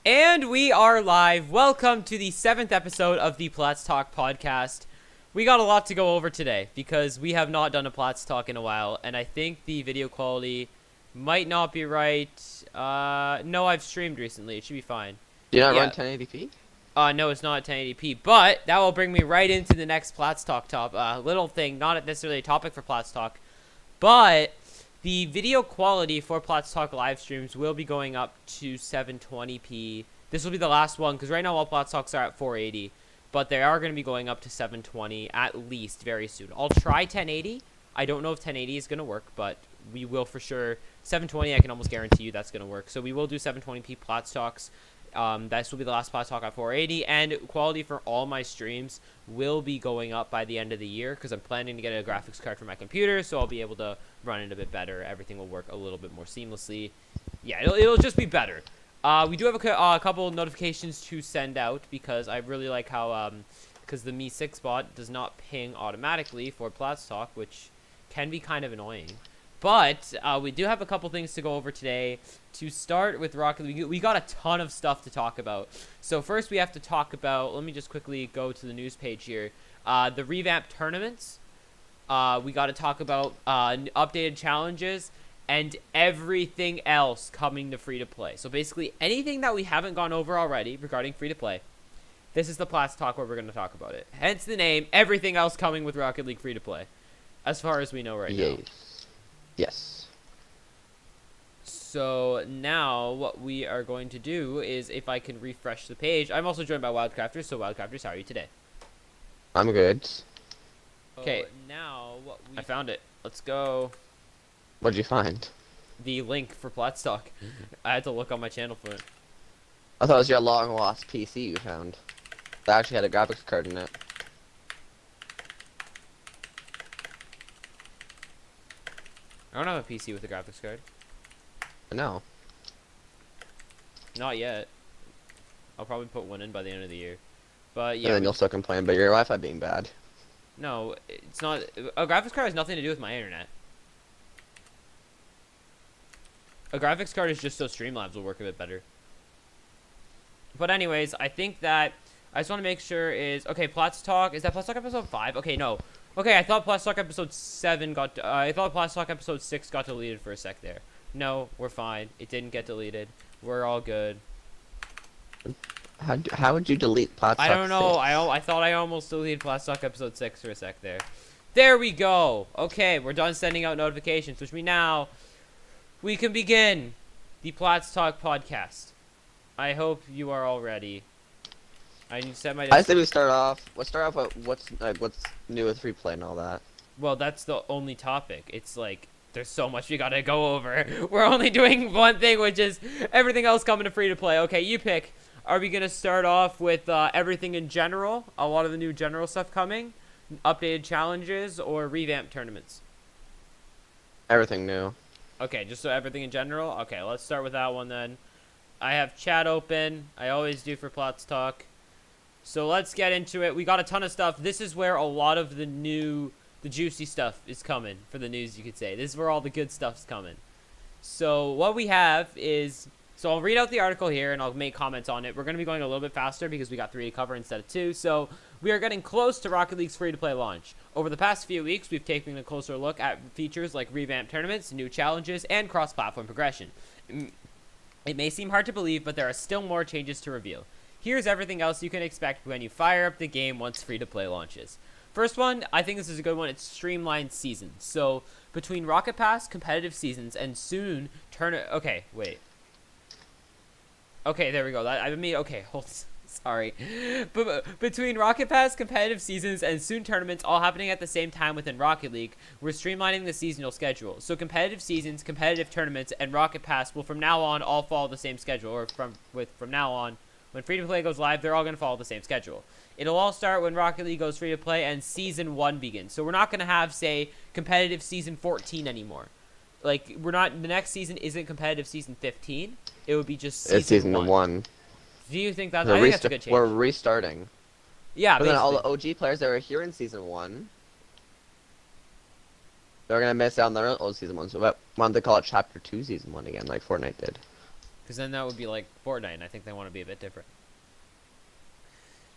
And we are live. Welcome to the 7th episode of the PlatsTalk podcast. We got a lot to go over today because we have not done a PlatsTalk in a while, and I think the video quality might not be right. No, I've streamed recently. It should be fine. Do you not Yeah. run 1080p? No, it's not 1080p, but that will bring me right into the next PlatsTalk little thing, not necessarily a topic for PlatsTalk, but the video quality for PlatsTalk live streams will be going up to 720p. This will be the last one, because right now all PlatsTalks are at 480, but they are going to be going up to 720 at least very soon. I'll try 1080. I don't know if 1080 is going to work, but we will for sure. 720, I can almost guarantee you that's going to work. So we will do 720p PlatsTalks. This will be the last PlatsTalk at 480, and quality for all my streams will be going up by the end of the year because I'm planning to get a graphics card for my computer, so I'll be able to run it a bit better. Everything will work a little bit more seamlessly. Yeah, it'll just be better. We do have a couple notifications to send out because I really like how because the Mi 6 bot does not ping automatically for PlatsTalk, which can be kind of annoying. But we do have a couple things to go over today. To start with Rocket League, we got a ton of stuff to talk about. So first we have to talk about, let me just quickly go to the news page here, the revamped tournaments. We got to talk about updated challenges and everything else coming to free-to-play. So basically anything that we haven't gone over already regarding free-to-play, this is the PlatsTalk where we're going to talk about it. Hence the name, everything else coming with Rocket League free-to-play, as far as we know right now. Yes. So now what we are going to do is, if I can refresh the page, I'm also joined by Wildcrafters. So Wildcrafters, how are you today? I'm good. Okay, now I found it. Let's go. What'd you find? The link for PlatsTalk. I had to look on my channel for it. I thought it was your long lost PC you found. That actually had a graphics card in it. I don't have a PC with a graphics card. No. Not yet. I'll probably put one in by the end of the year. But yeah. And then you'll still complain about your Wi-Fi being bad. No, it's not. A graphics card has nothing to do with my internet. A graphics card is just so Streamlabs will work a bit better. But anyways, I think that I just want to make sure is okay. PlatsTalk, is that PlatsTalk episode 5? Okay, no. Okay, I thought PlatsTalk episode 7 got. I thought PlatsTalk episode 6 got deleted for a sec there. No, we're fine. It didn't get deleted. We're all good. How would you delete PlatsTalk? I don't know. 6? I thought I almost deleted PlatsTalk episode 6 for a sec there. There we go. Okay, we're done sending out notifications, which means now we can begin the PlatsTalk podcast. I hope you are all ready. I need to set my. I say we start off. Let's start off with what's new with free play and all that. Well, that's the only topic. It's like there's so much we gotta go over. We're only doing one thing, which is everything else coming to free to play. Okay, you pick. Are we gonna start off with everything in general? A lot of the new general stuff coming, updated challenges, or revamped tournaments? Everything new. Okay, just so everything in general. Okay, let's start with that one then. I have chat open. I always do for PlatsTalk. So let's get into it. We got a ton of stuff. This is where a lot of the juicy stuff is coming for the news, you could say. This is where all the good stuff's coming. So what we have is, so I'll read out the article here and I'll make comments on it. We're going to be going a little bit faster because we got 3 to cover instead of 2. So we are getting close to Rocket League's free-to-play launch. Over the past few weeks, we've taken a closer look at features like revamped tournaments, new challenges, and cross-platform progression. It may seem hard to believe, but there are still more changes to reveal. Here's everything else you can expect when you fire up the game once free-to-play launches. First one, I think this is a good one. It's streamlined seasons. So between Rocket Pass, competitive seasons, and soon Okay, wait. Okay, there we go. Sorry. But between Rocket Pass, competitive seasons, and soon tournaments all happening at the same time within Rocket League, we're streamlining the seasonal schedule. So competitive seasons, competitive tournaments, and Rocket Pass will from now on all follow the same schedule. Or from now on, when free-to-play goes live, they're all going to follow the same schedule. It'll all start when Rocket League goes free-to-play and Season 1 begins. So we're not going to have, say, competitive Season 14 anymore. Like, the next season isn't competitive Season 15. It would be just Season 1. Do you think that's, I think that's a good change. We're restarting. Yeah, but then all the OG players that were here in Season 1, they're going to miss out on their old Season 1. So why don't they call it Chapter 2 Season 1 again, like Fortnite did? Because then that would be like Fortnite, and I think they want to be a bit different.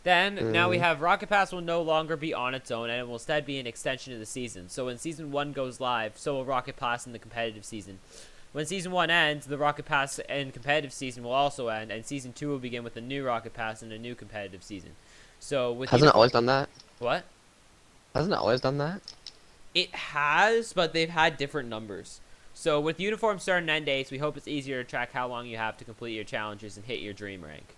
Then, now we Mm. have Rocket Pass will no longer be on its own, and it will instead be an extension of the season. So when Season 1 goes live, so will Rocket Pass in the competitive season. When Season 1 ends, the Rocket Pass and competitive season will also end, and Season 2 will begin with a new Rocket Pass and a new competitive season. So with Hasn't it always done that? What? Hasn't it always done that? It has, but they've had different numbers. So with uniform start and end dates, we hope it's easier to track how long you have to complete your challenges and hit your dream rank.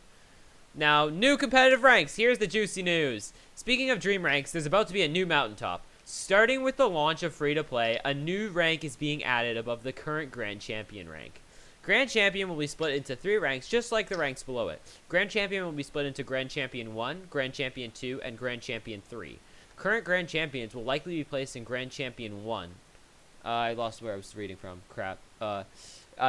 Now, new competitive ranks. Here's the juicy news. Speaking of dream ranks, there's about to be a new mountaintop. Starting with the launch of free-to-play, a new rank is being added above the current Grand Champion rank. Grand Champion will be split into 3 ranks, just like the ranks below it. Grand Champion will be split into Grand Champion 1, Grand Champion 2, and Grand Champion 3. Current Grand Champions will likely be placed in Grand Champion 1. I lost where I was reading from. Crap.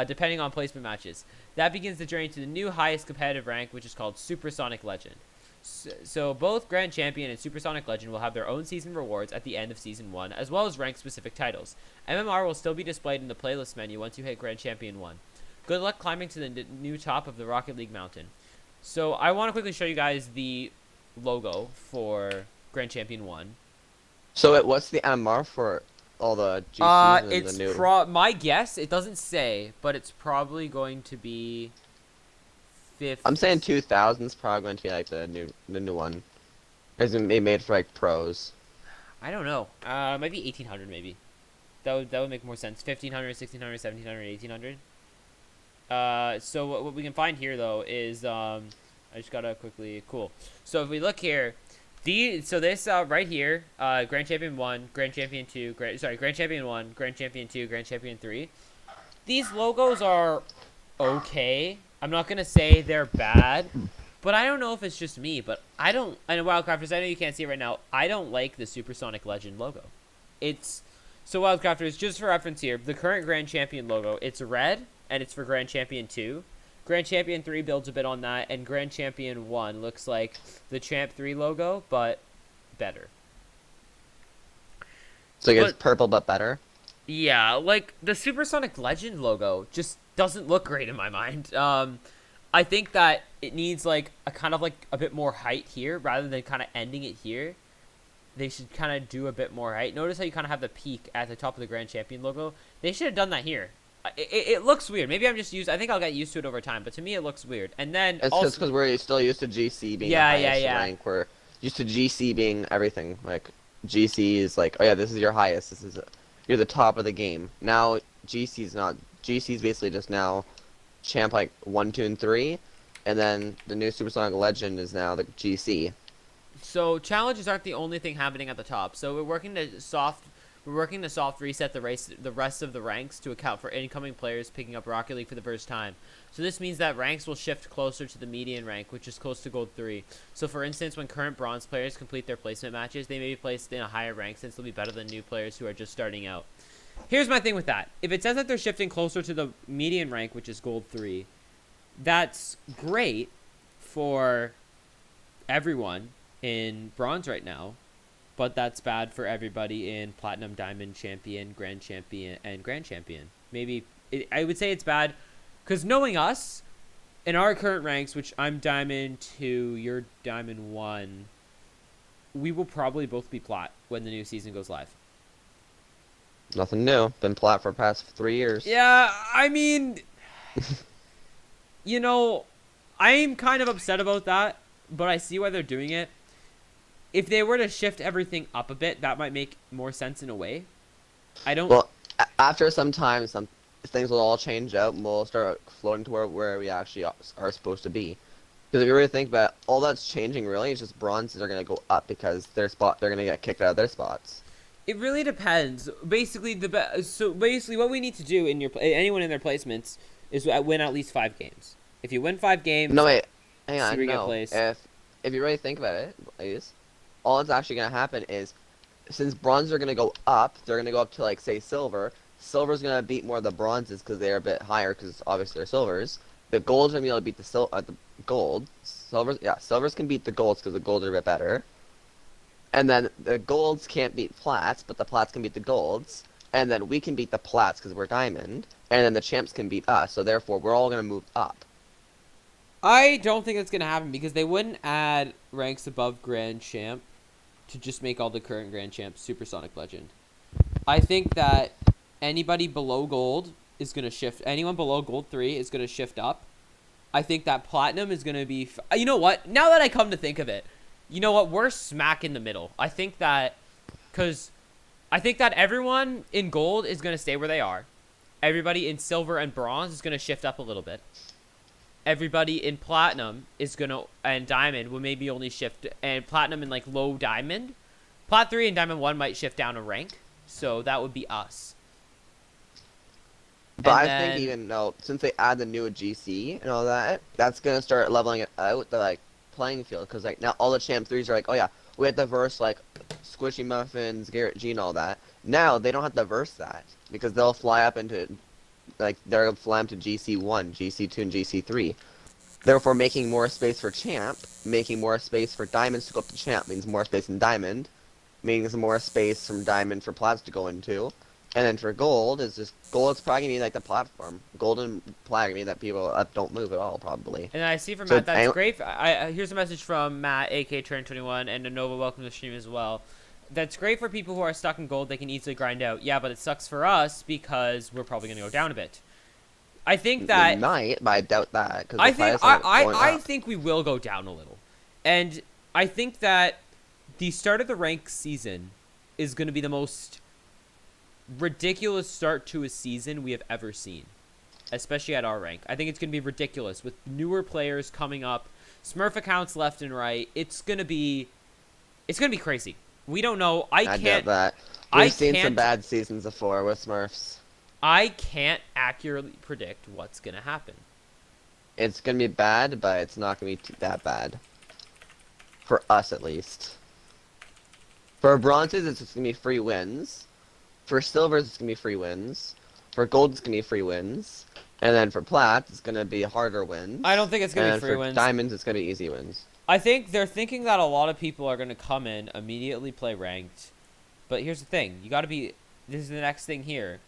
Depending on placement matches. That begins the journey to the new highest competitive rank, which is called Supersonic Legend. So both Grand Champion and Supersonic Legend will have their own season rewards at the end of Season 1, as well as rank-specific titles. MMR will still be displayed in the playlist menu once you hit Grand Champion 1. Good luck climbing to the new top of the Rocket League mountain. So I want to quickly show you guys the logo for Grand Champion 1. So what's the MMR for all the GCs and It's the new? my guess, it doesn't say, but it's probably going to be 50. I'm saying 2000 is probably going to be like the new one. It's made for like pros. I don't know. Maybe 1800 maybe. That would make more sense. 1500, 1600, 1700, 1800. So what we can find here though is I just gotta quickly cool. So if we look here, this right here, Grand Champion 1, Grand Champion 2, Grand Champion 1, Grand Champion 2, Grand Champion 3. These logos are okay. I'm not gonna say they're bad, but I don't know if it's just me, but I know Wildcrafters, I know you can't see it right now, I don't like the Supersonic Legend logo. So Wildcrafters, just for reference here, the current Grand Champion logo, it's red, and it's for Grand Champion 2. Grand Champion 3 builds a bit on that, and Grand Champion 1 looks like the Champ 3 logo, but better. So it's purple but better. Yeah, like, the Supersonic Legend logo just doesn't look great in my mind. I think that it needs, like, a bit more height here, rather than kind of ending it here. They should kind of do a bit more height. Notice how you kind of have the peak at the top of the Grand Champion logo? They should have done that here. It looks weird. Maybe I'm just I think I'll get used to it over time, but to me it looks weird. And then It's just because we're still used to GC being the highest rank. We're used to GC being everything. Like GC is like, oh yeah, this is your highest. You're the top of the game. Now GC's not. GC's basically just now champ like 1, 2, and 3, and then the new Supersonic Legend is now the GC. So challenges aren't the only thing happening at the top. So we're working to soft reset the rest of the ranks to account for incoming players picking up Rocket League for the first time. So this means that ranks will shift closer to the median rank, which is close to Gold 3. So for instance, when current Bronze players complete their placement matches, they may be placed in a higher rank since they'll be better than new players who are just starting out. Here's my thing with that. If it says that they're shifting closer to the median rank, which is Gold 3, that's great for everyone in Bronze right now. But that's bad for everybody in Platinum, Diamond, Champion, Grand Champion, and Grand Champion. I would say it's bad, because knowing us, in our current ranks, which I'm Diamond 2, you're Diamond 1, we will probably both be Plat when the new season goes live. Nothing new. Been Plat for the past 3 years. Yeah, I mean, I'm kind of upset about that, but I see why they're doing it. If they were to shift everything up a bit, that might make more sense in a way. Well, after some time, some things will all change out, and we'll start floating to where we actually are supposed to be. Because if you really think about it, all that's changing really is just bronzes are going to go up because they're going to get kicked out of their spots. It really depends. Basically, what we need to do anyone in their placements is win at least 5 games. If you win 5 games, no wait, hang on, get placed. If you really think about it, please. All that's actually going to happen is, since bronzes are going to go up, they're going to go up to, like, say, silver. Silver's going to beat more of the bronzes because they're a bit higher because obviously they're silvers. The golds are going to be able to beat the gold. Silvers can beat the golds because the golds are a bit better. And then the golds can't beat plats, but the plats can beat the golds. And then we can beat the plats because we're diamond. and then the champs can beat us. So therefore, we're all gonna move up. I don't think that's gonna happen because they wouldn't add ranks above Grand Champ to just make all the current Grand Champs Supersonic Legend. I think that anybody below Gold is gonna shift. Anyone below Gold 3 is gonna shift up. I think that Platinum is gonna be. You know what? Now that I come to think of it, you know what? We're smack in the middle. I think that everyone in Gold is gonna stay where they are. Everybody in Silver and Bronze is gonna shift up a little bit. Everybody in Platinum is gonna, and Diamond will maybe only shift, and Platinum and like low Diamond, Plat 3 and Diamond 1 might shift down a rank, so that would be us. But I then, think even though, since they add the new GC and all that, that's gonna start leveling it out, the like playing field, because like now all the Champ 3s are like, oh yeah, we have to verse like Squishy Muffins, Garrett G and all that. Now they don't have to verse that, because they'll fly up into, like, they'll fly up to GC1, GC2, and GC3. Therefore, making more space for Champ, making more space for Diamonds to go up to Champ means more space in Diamond, means more space from Diamond for Plats to go into. And then for Gold, is probably gonna be like the platform. Gold and Plat are gonna be that people don't move at all, probably. and I see from So Matt, that's great. Here's a message from Matt, AK Turn21, and Nova, welcome to the stream as well. That's great for people who are stuck in Gold. They can easily grind out. Yeah, but it sucks for us because we're probably gonna go down a bit. I think that They might, but I doubt that. Cause I think we will go down a little, and I think that the start of the rank season is going to be the most ridiculous start to a season we have ever seen, especially at our rank. I think it's going to be ridiculous with newer players coming up, Smurf accounts left and right. It's gonna be crazy. We don't know. I doubt that. We've seen some bad seasons before with Smurfs. I can't accurately predict what's going to happen. It's going to be bad, but it's not going to be that bad. For us, at least. For bronzes, it's just going to be free wins. For silvers, it's going to be free wins. For gold, it's going to be free wins. And then for plats, it's going to be harder wins. I don't think it's going to be free wins. wins. For diamonds, it's going to be easy wins. I think they're thinking that a lot of people are going to come in, immediately play ranked. But here's the thing. You got to be... This is the next thing here.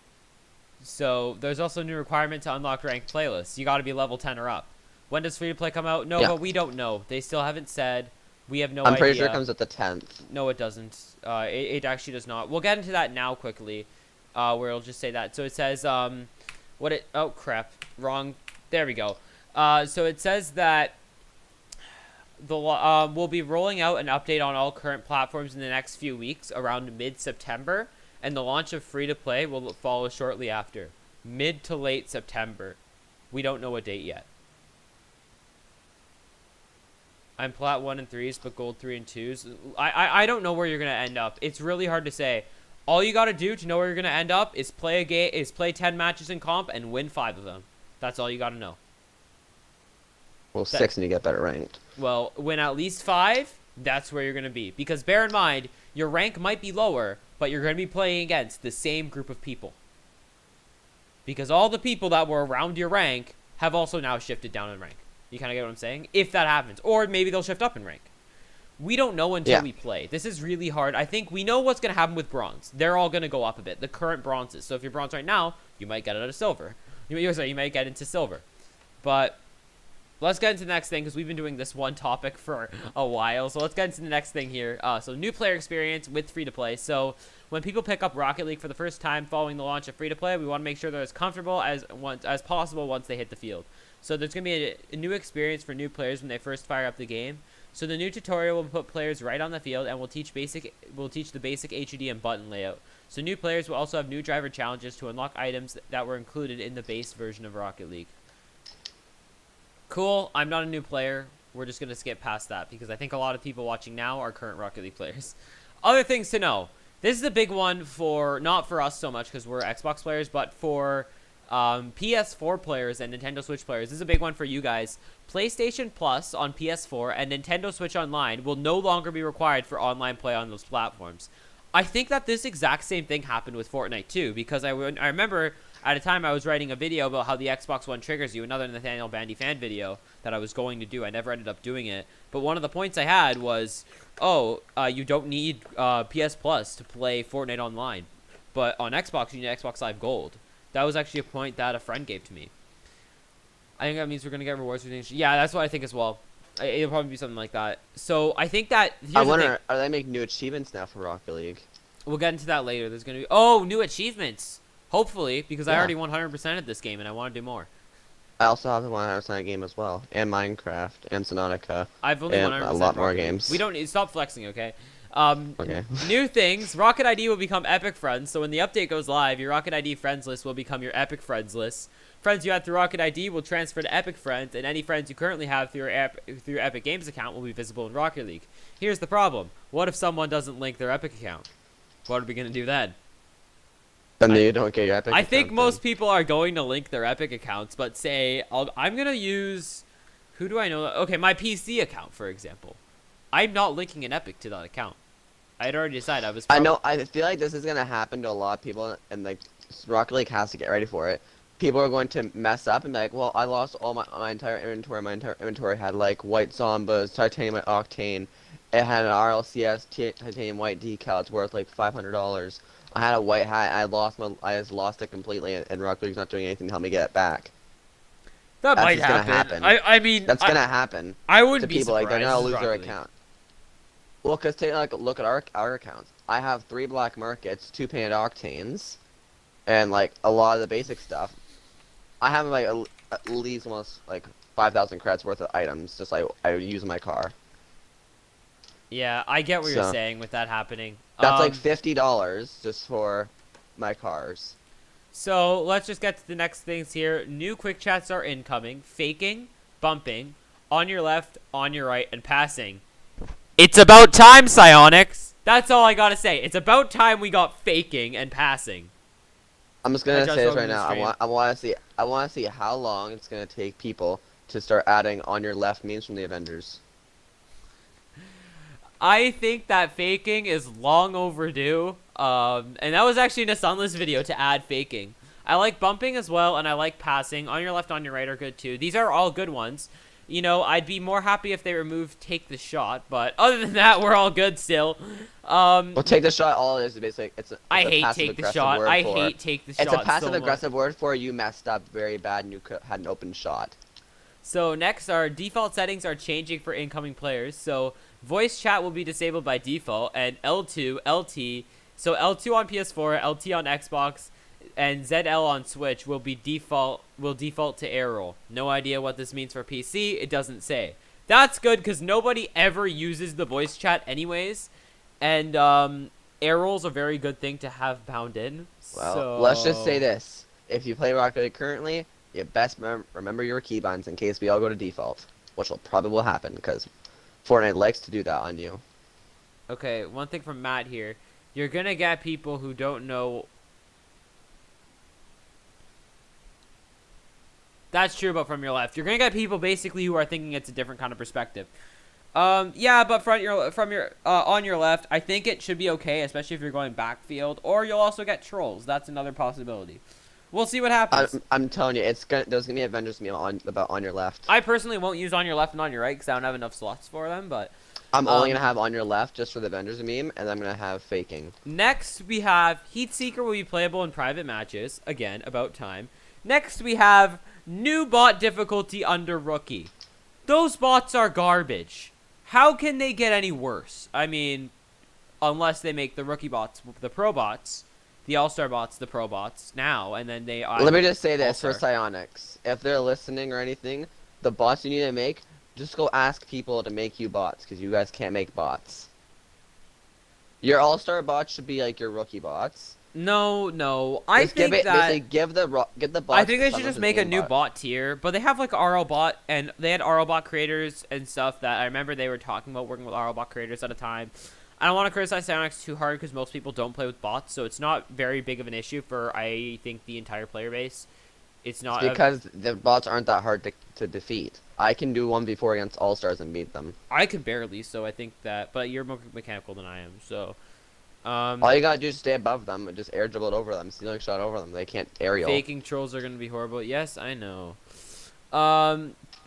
So, there's also a new requirement to unlock ranked playlists. You got to be level 10 or up. When does free-to-play come out? No, but we don't know. They still haven't said. We have no idea. I'm pretty sure it comes at the 10th. No, it doesn't. It actually does not. We'll get into that now quickly, where it'll just say that. So, it says, oh, crap. Wrong. There we go. So, it says that we'll be rolling out an update on all current platforms in the next few weeks, around mid-September. And the launch of free-to-play will follow shortly after. Mid to late September. We don't know a date yet. I'm plat 1 and 3s, but gold 3 and 2s. I don't know where you're going to end up. It's really hard to say. All you got to do to know where you're going to end up is play 10 matches in comp and win 5 of them. That's all you got to know. Well, 6 and you get better ranked. Well, win at least 5, that's where you're going to be. Because bear in mind, your rank might be lower, but you're going to be playing against the same group of people. Because all the people that were around your rank have also now shifted down in rank. You kind of get what I'm saying? If that happens. Or maybe they'll shift up in rank. We don't know until we play. This is really hard. I think we know what's going to happen with bronze. They're all going to go up a bit. The current bronzes. So if you're bronze right now, you might get it out of silver. You might get into silver. But let's get into the next thing because we've been doing this one topic for a while. So let's get into the next thing here. So new player experience with free-to-play. So when people pick up Rocket League for the first time following the launch of free-to-play, we want to make sure they're as comfortable as possible once they hit the field. So there's going to be a new experience for new players when they first fire up the game. So the new tutorial will put players right on the field and will teach the basic HUD and button layout. So new players will also have new driver challenges to unlock items that were included in the base version of Rocket League. Cool. I'm not a new player. We're just going to skip past that because I think a lot of people watching now are current Rocket League players. Other things to know. This is a big one for, not for us so much because we're Xbox players, but for PS4 players and Nintendo Switch players. This is a big one for you guys. PlayStation Plus on PS4 and Nintendo Switch Online will no longer be required for online play on those platforms. I think that this exact same thing happened with Fortnite too, because I remember at a time I was writing a video about how the Xbox One triggers you, another Nathaniel Bandy fan video that I was going to do. I never ended up doing it. But one of the points I had was, you don't need PS Plus to play Fortnite online. But on Xbox, you need Xbox Live Gold. That was actually a point that a friend gave to me. I think that means we're gonna get rewards for things. Yeah, that's what I think as well. It'll probably be something like that. So I think that here's I the thing. wonder, are they making new achievements now for Rocket League? We'll get into that later. There's gonna be new achievements. Hopefully, because I Yeah. already 100% of this game and I want to do more. I also have the 100% game as well, and Minecraft, and Subnautica, I've only and 100% a lot more Rocket League. games. We don't stop flexing, okay? Okay. New things. Rocket ID will become Epic Friends. So when the update goes live, your Rocket ID friends list will become your Epic Friends list. Friends you had through Rocket ID will transfer to Epic Friends, and any friends you currently have through your Epic Games account will be visible in Rocket League. Here's the problem. What if someone doesn't link their Epic account? What are we going to do then? Then you don't get your Epic I think account most then. people are going to link their Epic accounts, but say, I'm going to use... Who do I know? Okay, my PC account, for example. I'm not linking an Epic to that account. I had already decided I was... I know, I feel like this is going to happen to a lot of people, and like, Rocket League has to get ready for it. People are going to mess up and be like, well, I lost all my entire inventory. My entire inventory had like white Zombas, titanium octane. It had an RLCS titanium white decal. It's worth like $500. I had a white hat. I just lost it completely, and Rocket League's not doing anything to help me get it back. That That's might just gonna happen. happen. I mean... That's gonna happen I wouldn't to be people. Like surprised. they're gonna This is lose their Rocket League. account. Well, cause take like look at our accounts. I have 3 black markets, 2 painted octanes, and like a lot of the basic stuff. I have like at least almost like 5,000 credits worth of items, just like I use in my car. Yeah, I get what you're So- saying with that happening. That's like $50 just for my cars. So let's just get to the next things here. New quick chats are incoming. Faking, bumping, on your left, on your right, and passing. It's about time, Psionics. That's all I gotta say. It's about time we got faking and passing. I'm just I gonna just say this opened right the now. stream. I want to see how long it's gonna take people to start adding on your left memes from the Avengers. I think that faking is long overdue. And that was actually in a Sunless video to add faking. I like bumping as well, and I like passing. On your left, on your right are good too. These are all good ones. You know, I'd be more happy if they removed take the shot, but other than that, we're all good still. Well, take the shot. All it is basically I a hate passive take the aggressive shot. word I for- hate take the shot. It's a passive so aggressive word for you messed up very bad and you had an open shot. So next, our default settings are changing for incoming players. So voice chat will be disabled by default, and L2, LT. So L2 on PS4, LT on Xbox, and ZL on Switch will default to air roll. No idea what this means for PC. It doesn't say. That's good because nobody ever uses the voice chat anyways, and air roll's a very good thing to have bound in. Well, so... let's just say this: if you play Rocket League currently, you best remember your keybinds in case we all go to default, which will probably happen because Fortnite likes to do that on you. Okay, one thing from Matt here. You're gonna get people who don't know. That's true, but from your left, you're gonna get people basically who are thinking it's a different kind of perspective. Yeah, but on your left, I think it should be okay, especially if you're going backfield, or you'll also get trolls. That's another possibility. We'll see what happens. I'm telling you, there's gonna be Avengers meme on your left. I personally won't use on your left and on your right because I don't have enough slots for them, but. I'm only gonna have on your left just for the Avengers meme, and I'm gonna have faking. Next, we have Heatseeker will be playable in private matches. Again, about time. Next, we have new bot difficulty under Rookie. Those bots are garbage. How can they get any worse? I mean, unless they make the Rookie bots the Pro bots, the All-Star bots the Pro bots now, and then they... Let me just say this for All-Star. Psionics. If they're listening or anything, the bots you need to make, just go ask people to make you bots, because you guys can't make bots. Your All-Star bots should be like your Rookie bots. No. I Just think basically that... give the bots. I think they to should just someone make a who's new aimbot. bot tier, but they have like RL bot, and they had RL bot creators and stuff that I remember they were talking about working with RL bot creators at a time. I don't want to criticize Psionics too hard because most people don't play with bots, so it's not very big of an issue for I think the entire player base. It's not Because the bots aren't that hard to defeat. I can do 1v4 against All-Stars and beat them. I can barely, so I think that, but you're more mechanical than I am, so. All you gotta do is stay above them and just air dribble it over them, stealing shot over them. They can't aerial. Faking trolls are going to be horrible. Yes, I know.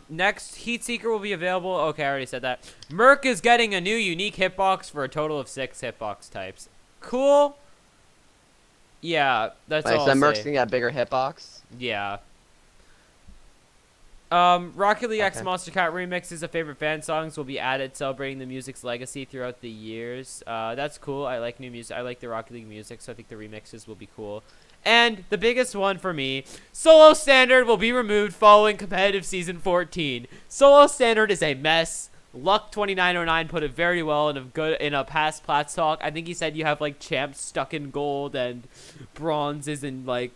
Next, Heatseeker will be available. Okay, I already said that. Merc is getting a new unique hitbox for a total of 6 hitbox types. Cool. Yeah, that's Like, all so I'll Merc's say. gonna get a bigger hitbox. Yeah. Rocket League X Okay. Monster Cat remixes of favorite fan songs will be added, celebrating the music's legacy throughout the years. That's cool. I like new music. I like the Rocket League music, so I think the remixes will be cool. And the biggest one for me, Solo Standard will be removed following competitive season 14. Solo Standard is a mess. Luck2909 put it very well in a past Platts talk. I think he said you have like champs stuck in gold and bronzes and like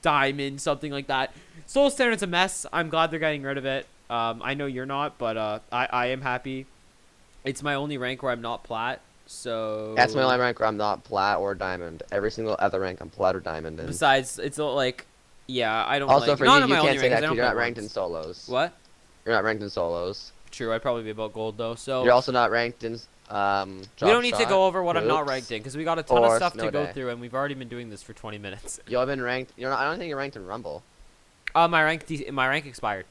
diamond, something like that. Soul Standard's a mess. I'm glad they're getting rid of it. I know you're not, but I am happy. It's my only rank where I'm not plat. So That's my only rank where I'm not plat or diamond. Every single other rank I'm plat or diamond in. besides, it's all like, yeah, I don't Also, like. for Not you, on you my only can't say rank, 'cause that I 'cause don't you're play not ranked in once. solos. What? You're not ranked in solos. True, I'd probably be about gold though. So You're also not ranked in we don't need to go over what I'm not hoops, ranked in because we got a ton of or stuff snow to go day. through, and we've already been doing this for 20 minutes. You haven't ranked. You're not. I don't think you're ranked in Rumble. My rank expired.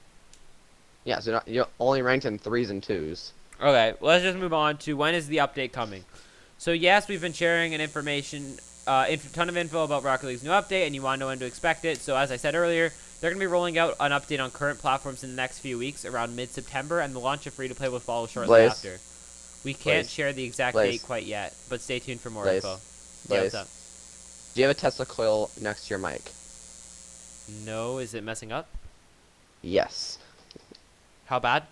Yeah, so you're only ranked in 3s and 2s. Okay, let's just move on to when is the update coming. So yes, we've been sharing a ton of info about Rocket League's new update, and you want to know when to expect it. So as I said earlier, they're going to be rolling out an update on current platforms in the next few weeks, around mid-September, and the launch of free-to-play will follow shortly after. We can't share the exact date quite yet, but stay tuned for more info. Yeah, what's up? Do you have a Tesla coil next to your mic? No, is it messing up? Yes. How bad?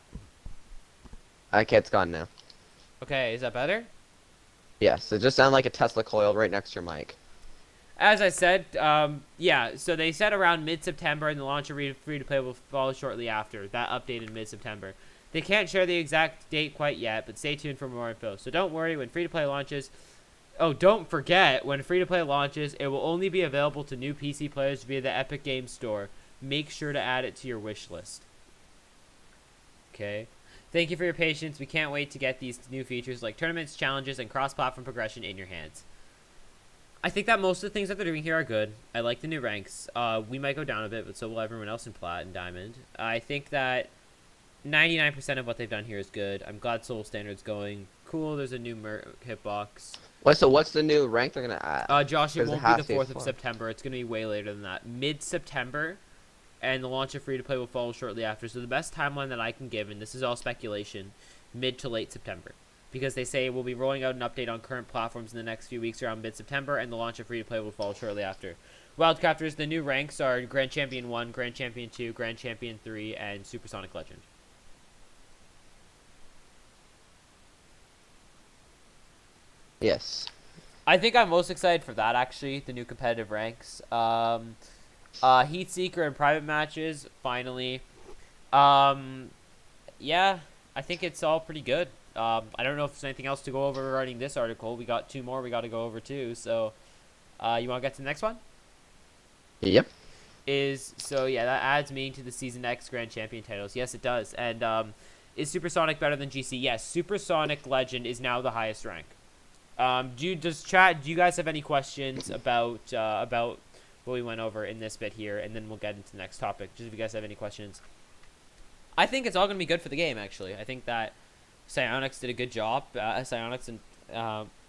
Okay, it's gone now. Okay, is that better? Yes, it just sounded like a Tesla coil right next to your mic. As I said, yeah, so they said around mid-September, and the launch of free-to-play will follow shortly after. That update in mid-September. They can't share the exact date quite yet, but stay tuned for more info. So don't worry, when free-to-play launches... Oh, don't forget, when free-to-play launches, it will only be available to new PC players via the Epic Games Store. Make sure to add it to your wish list. Okay. Thank you for your patience. We can't wait to get these new features like tournaments, challenges, and cross-platform progression in your hands. I think that most of the things that they're doing here are good. I like the new ranks. We might go down a bit, but so will everyone else in Plat and Diamond. I think that 99% of what they've done here is good. I'm glad Soul Standard's going. Cool, there's a new hitbox. So what's the new rank they're gonna add? Josh, it 'Cause won't has be to the be 4th of 4th. September. It's going to be way later than that. Mid-September, and the launch of free-to-play will follow shortly after. So the best timeline that I can give, and this is all speculation, mid to late September. Because they say we'll be rolling out an update on current platforms in the next few weeks around mid-September, and the launch of free-to-play will follow shortly after. Wildcrafters, the new ranks are Grand Champion 1, Grand Champion 2, Grand Champion 3, and Supersonic Legend. Yes. I think I'm most excited for that, actually, the new competitive ranks. Heat Seeker and private matches, finally. Yeah, I think it's all pretty good. I don't know if there's anything else to go over regarding this article. We got 2 more we got to go over, too. So, you want to get to the next one? Yep. So, yeah, that adds meaning to the Season X Grand Champion titles. Yes, it does. And, is Supersonic better than GC? Yes, Supersonic Legend is now the highest rank. Do you guys have any questions about what we went over in this bit here, and then we'll get into the next topic. Just if you guys have any questions. I think it's all going to be good for the game, actually. I think that Psyonix did a good job. Psyonix and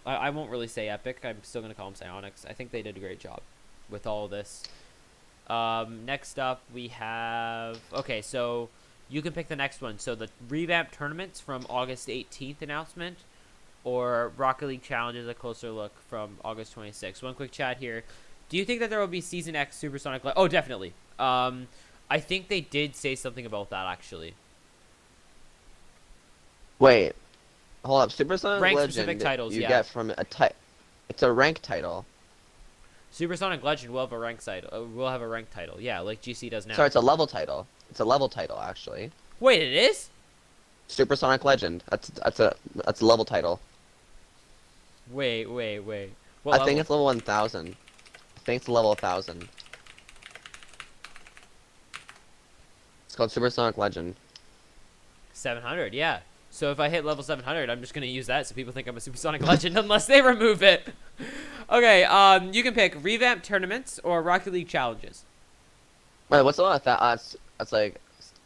I won't really say Epic. I'm still going to call them Psyonix. I think they did a great job with all of this. Next up, we have... Okay, so you can pick the next one. So the revamped tournaments from August 18th announcement, or Rocket League Challenges, a closer look from August 26th. One quick chat here. Do you think that there will be Season X Supersonic... Oh, definitely. I think they did say something about that, actually. Wait. Hold up. Supersonic Rank-specific Legend titles, you yeah. get from a type. It's a rank title. Supersonic Legend will have a rank title. Yeah, like GC does now. Sorry, it's a level title. It's a level title, actually. Wait, it is? Supersonic Legend. That's a level title. Wait. What I think level? it's level 1000. I think it's level 1000. It's called Supersonic Legend. 700, yeah. So if I hit level 700, I'm just going to use that so people think I'm a Supersonic Legend unless they remove it. Okay, you can pick revamped tournaments or Rocket League challenges. Wait, what's the one with that? That's like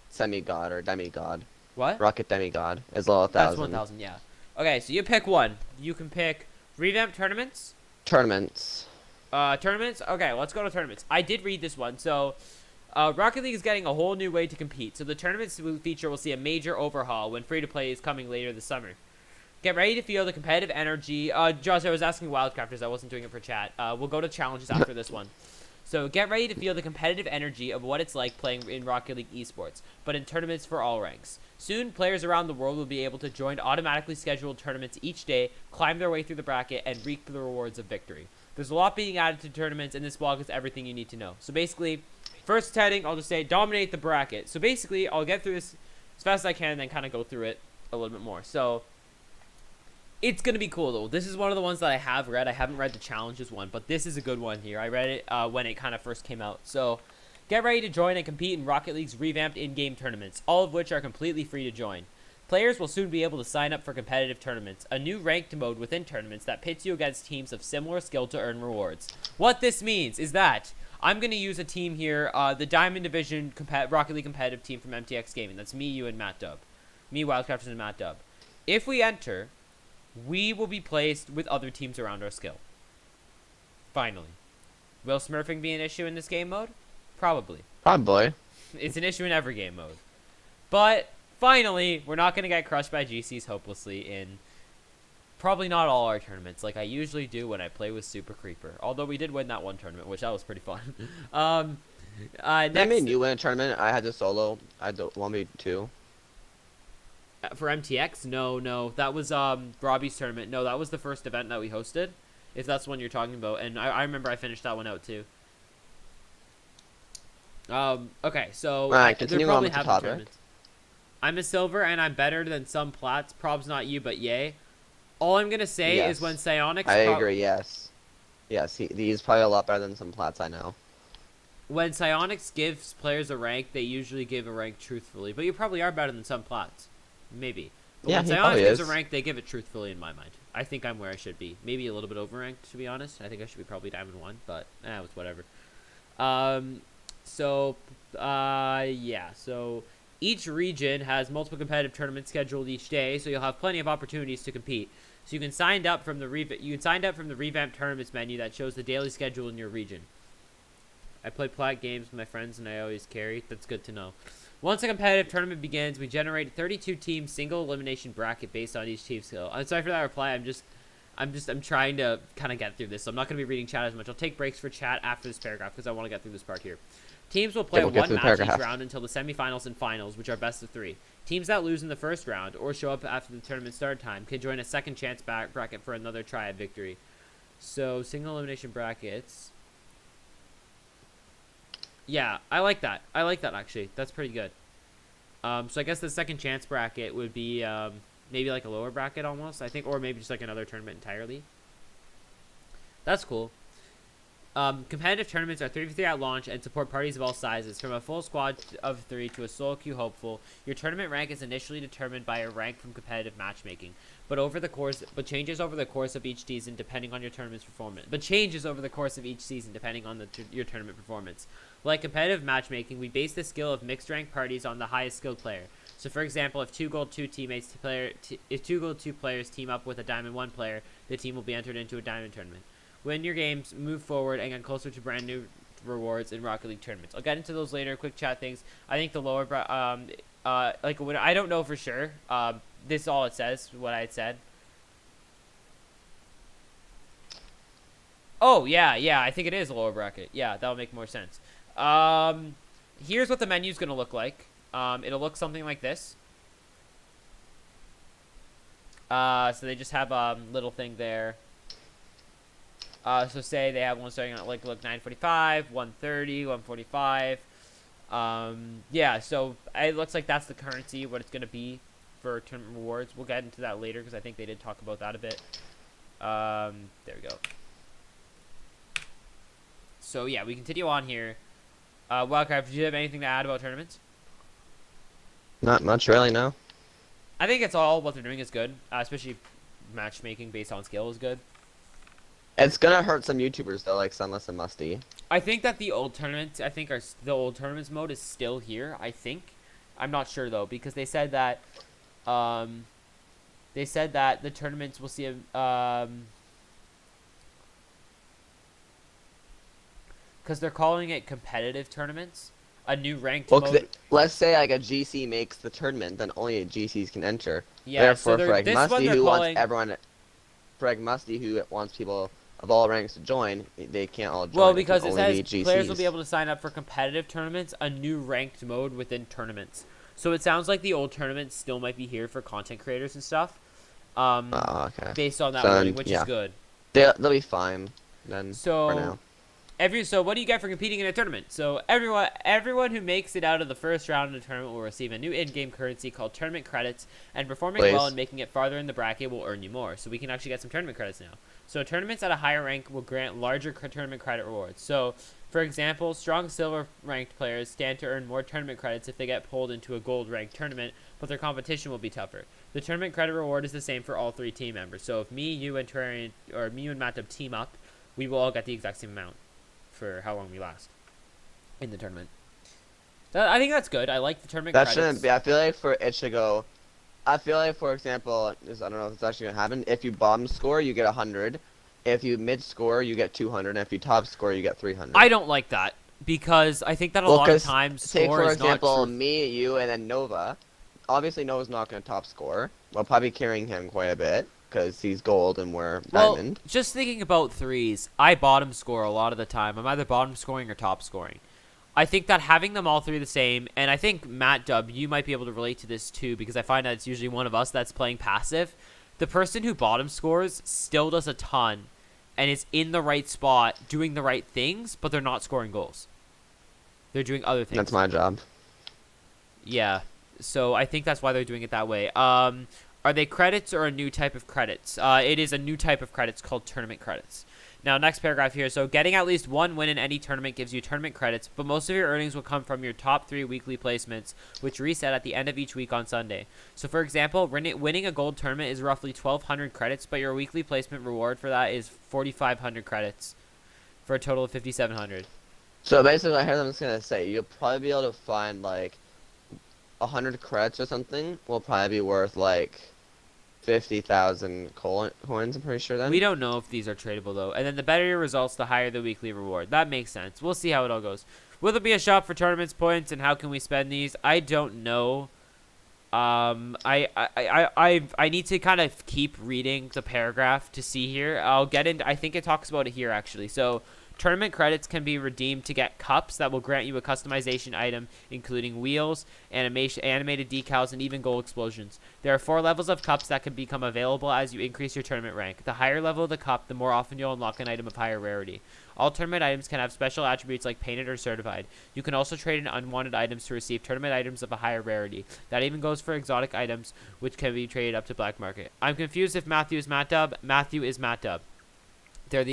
semi-god or demigod. What? Rocket demigod is level 1000. That's 1000, yeah. Okay, so you pick one. You can pick revamped tournaments. Tournaments. Tournaments? Okay, let's go to tournaments. I did read this one. So, Rocket League is getting a whole new way to compete. So, the tournaments feature will see a major overhaul when free-to-play is coming later this summer. Get ready to feel the competitive energy. Josh, I was asking Wildcrafters. I wasn't doing it for chat. We'll go to challenges after this one. So, get ready to feel the competitive energy of what it's like playing in Rocket League esports, but in tournaments for all ranks. Soon, players around the world will be able to join automatically scheduled tournaments each day, climb their way through the bracket, and reap the rewards of victory. There's a lot being added to tournaments, and this blog is everything you need to know. So basically, first heading, I'll just say dominate the bracket. So basically, I'll get through this as fast as I can and then kind of go through it a little bit more. So it's going to be cool, though. This is one of the ones that I have read. I haven't read the challenges one, but this is a good one here. I read it when it kind of first came out. So get ready to join and compete in Rocket League's revamped in-game tournaments, all of which are completely free to join. Players will soon be able to sign up for competitive tournaments, a new ranked mode within tournaments that pits you against teams of similar skill to earn rewards. What this means is that I'm going to use a team here, the Diamond Division Rocket League competitive team from MTX Gaming. That's me, you, and Matt Dub. Me, Wildcrafters, and Matt Dub. If we enter, we will be placed with other teams around our skill. Finally. Will smurfing be an issue in this game mode? Probably. Probably. It's an issue in every game mode. But finally, we're not going to get crushed by GCs hopelessly in probably not all our tournaments, like I usually do when I play with Super Creeper. Although we did win that one tournament, which that was pretty fun. Next, I mean, you win a tournament. I had to solo. I had to 1v2. for MTX? No. That was Robbie's tournament. No, that was the first event that we hosted, if that's the one you're talking about. And I remember I finished that one out too. Okay, so Alright, continuing on with the topic. tournaments. I'm a silver and I'm better than some plats. Probs not you, but yay. All I'm gonna say Yes. is when Psionics. I agree. Yes. Yes. He's probably a lot better than some plats I know. When Psionics gives players a rank, they usually give a rank truthfully. But you probably are better than some plats. Maybe. But Yeah, when he Psionics probably gives a is. rank, they give it truthfully in my mind. I think I'm where I should be. Maybe a little bit overranked, to be honest. I think I should be probably Diamond 1, but it's whatever. Yeah. So each region has multiple competitive tournaments scheduled each day, so you'll have plenty of opportunities to compete. So you can sign up from the revamped tournaments menu that shows the daily schedule in your region. I play plat games with my friends and I always carry. That's good to know. Once a competitive tournament begins, we generate a 32-team single elimination bracket based on each team's skill. I'm sorry for that reply. I'm trying to kind of get through this, so I'm not going to be reading chat as much. I'll take breaks for chat after this paragraph because I want to get through this part here. Teams will play we'll get one through the match each paragraph. round until the semifinals and finals, which are best of 3. Teams that lose in the first round or show up after the tournament start time can join a second chance bracket for another try at victory. So, single elimination brackets. Yeah, I like that. I like that, actually. That's pretty good. So I guess the second chance bracket would be maybe like a lower bracket almost, I think, or maybe just like another tournament entirely. That's cool. Competitive tournaments are 3v3 at launch and support parties of all sizes, from a full squad of 3 to a solo queue hopeful. Your tournament rank is initially determined by a rank from competitive matchmaking, but changes over the course of each season depending on your tournament's performance. Your tournament performance. Like competitive matchmaking, we base the skill of mixed rank parties on the highest skilled player. So, for example, if two gold 2 players team up with a diamond 1 player, the team will be entered into a diamond tournament. Win your games, move forward, and get closer to brand new rewards in Rocket League tournaments. I'll get into those later. Quick chat things. I think the lower, I don't know for sure. This is all it says. What I had said. Oh yeah. I think it is a lower bracket. Yeah, that'll make more sense. Here's what the menu's gonna look like. It'll look something like this. So they just have a little thing there. So say they have one starting at look 945, 130, 145. Yeah, so it looks like that's the currency, what it's going to be for tournament rewards. We'll get into that later because I think they did talk about that a bit. There we go. So yeah, we continue on here. Wildcraft, do you have anything to add about tournaments? Not much, really, no. I think it's all what they're doing is good, especially matchmaking based on skill is good. It's gonna hurt some YouTubers though, like Sunless and Musty. I think that the old tournaments, the old tournaments mode is still here. I think, I'm not sure though, because they said that, the tournaments will see a, because they're calling it competitive tournaments. A new ranked Well, mode. let's say like a GC makes the tournament, then only GCs can enter. Yeah, so Therefore, for they're like this one Musty, they're who wants calling. everyone, for like Musty, who wants people of all ranks to join, they can't all join. Well, It can because it only says be GCs. players will be able to sign up for competitive tournaments, a new ranked mode within tournaments. So it sounds like the old tournaments still might be here for content creators and stuff. Oh, okay. Based on that So, wording, which yeah. is good. They'll be fine then. For So now. so what do you get for competing in a tournament? So everyone who makes it out of the first round of the tournament will receive a new in-game currency called tournament credits, and performing well and making it farther in the bracket will earn you more. So we can actually get some tournament credits now. So tournaments at a higher rank will grant larger tournament credit rewards. So, for example, strong silver ranked players stand to earn more tournament credits if they get pulled into a gold ranked tournament, but their competition will be tougher. The tournament credit reward is the same for all 3 team members. So if me, you, and Terrarian, or me and Matt team up, we will all get the exact same amount for how long we last in the tournament. I think that's good. I like the tournament credits. Shouldn't be. I feel like for it should go. I feel like, for example, I don't know if it's actually gonna happen. If you bottom score, you get 100. If you mid score, you get 200. And if you top score, you get 300. I don't like that because I think that a lot of times take score for is not example true. me, you, and then Nova. Obviously, Nova's not gonna top score. We'll probably carrying him quite a bit because he's gold and we're diamond. Just thinking about threes, I bottom score a lot of the time. I'm either bottom scoring or top scoring. I think that having them all 3 the same, and I think Matt Dub, you might be able to relate to this too, because I find that it's usually one of us that's playing passive. The person who bottom scores still does a ton, and is in the right spot, doing the right things, but they're not scoring goals. They're doing other things. That's my job. Yeah, so I think that's why they're doing it that way. Are they credits or a new type of credits? It is a new type of credits called tournament credits. Now, next paragraph here. So, getting at least 1 win in any tournament gives you tournament credits, but most of your earnings will come from your top 3 weekly placements, which reset at the end of each week on Sunday. So, for example, winning a gold tournament is roughly 1,200 credits, but your weekly placement reward for that is 4,500 credits for a total of 5,700. So, basically, I heard them just going to say, you'll probably be able to find, like, 100 credits or something will probably be worth, like, 50,000 coins, I'm pretty sure then. We don't know if these are tradable, though. And then the better your results, the higher the weekly reward. That makes sense. We'll see how it all goes. Will there be a shop for tournaments points, and how can we spend these? I don't know. I need to kind of keep reading the paragraph to see here. I'll get into, I think it talks about it here, actually. So, tournament credits can be redeemed to get cups that will grant you a customization item, including wheels, animated decals, and even goal explosions. There are 4 levels of cups that can become available as you increase your tournament rank. The higher level of the cup, the more often you'll unlock an item of higher rarity. All tournament items can have special attributes like painted or certified. You can also trade in unwanted items to receive tournament items of a higher rarity. That even goes for exotic items, which can be traded up to black market. I'm confused if Matthew is Matt Dub. Matthew is Matt Dub. They're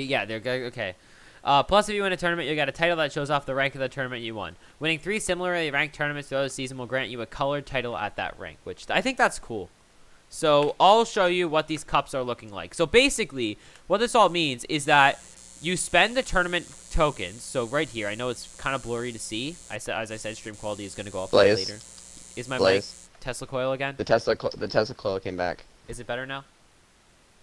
okay. Plus, if you win a tournament, you'll get a title that shows off the rank of the tournament you won. Winning 3 similarly ranked tournaments throughout the season will grant you a colored title at that rank, which I think that's cool. So, I'll show you what these cups are looking like. So, basically, what this all means is that you spend the tournament tokens. So, right here, I know it's kind of blurry to see. As I said, stream quality is going to go up later. Is my mic Tesla coil again? The Tesla coil came back. Is it better now?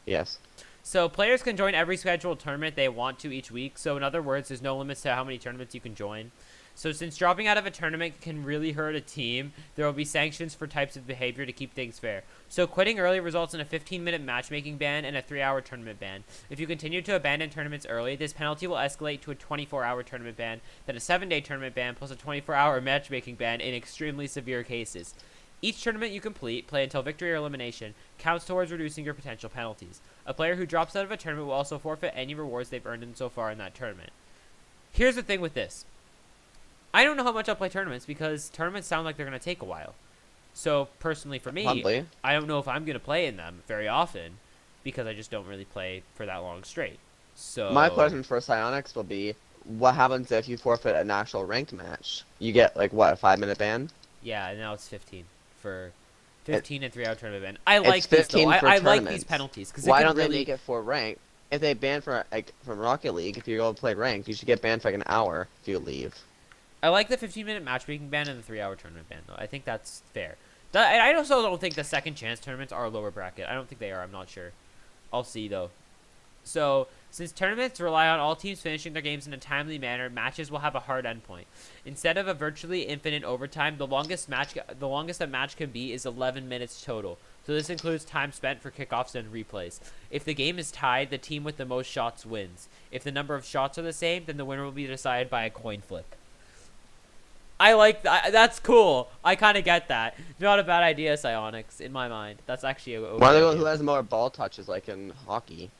Yes. So players can join every scheduled tournament they want to each week. So in other words, there's no limits to how many tournaments you can join. So since dropping out of a tournament can really hurt a team, there will be sanctions for types of behavior to keep things fair. So quitting early results in a 15-minute matchmaking ban and a 3-hour tournament ban. If you continue to abandon tournaments early, this penalty will escalate to a 24-hour tournament ban, then a 7-day tournament ban plus a 24-hour matchmaking ban in extremely severe cases. Each tournament you complete, play until victory or elimination, counts towards reducing your potential penalties. A player who drops out of a tournament will also forfeit any rewards they've earned so far in that tournament. Here's the thing with this. I don't know how much I'll play tournaments because tournaments sound like they're going to take a while. So, personally for me, Probably. I don't know if I'm going to play in them very often because I just don't really play for that long straight. So my question for Psionics will be, what happens if you forfeit an actual ranked match? You get, like, what, a 5-minute ban? Yeah, and now it's 15 for 15 and 3-hour tournament ban. I like this though. I like these penalties because why don't they make it for ranked? If they ban from Rocket League, if you go play ranked, you should get banned for like an hour if you leave. I like the 15-minute matchmaking ban and the 3-hour tournament ban though. I think that's fair. I also don't think the second chance tournaments are lower bracket. I don't think they are. I'm not sure. I'll see though. So Since tournaments rely on all teams finishing their games in a timely manner, matches will have a hard endpoint. Instead of a virtually infinite overtime, the longest a match can be is 11 minutes total. So this includes time spent for kickoffs and replays. If the game is tied, the team with the most shots wins. If the number of shots are the same, then the winner will be decided by a coin flip. I like that. That's cool. I kind of get that. Not a bad idea, Psionics, in my mind. That's actually a Why okay do idea. who has more ball touches, like in hockey?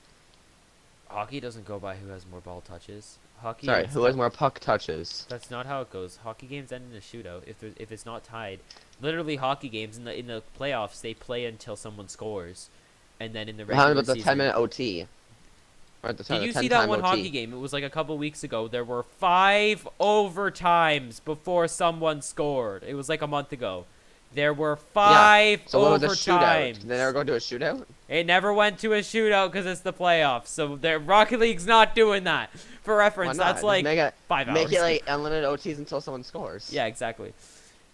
Hockey doesn't go by who has more ball touches. Hockey. Sorry, who has more puck touches? That's not how it goes. Hockey games end in a shootout if it's not tied. Literally, hockey games in the playoffs they play until someone scores, and then in the How regular about the season. 10-minute OT? Or the Did you 10 see that time one OT? hockey game? It was like a couple weeks ago. There were 5 overtimes before someone scored. It was like a month ago. There were 5 So what was the shootout? overtimes. Did they never go to a shootout? It never went to a shootout because it's the playoffs. So the Rocket League's not doing that. For Why reference, not? that's Just like make it, 5 hours. Make it like unlimited OTs until someone scores. Yeah, exactly.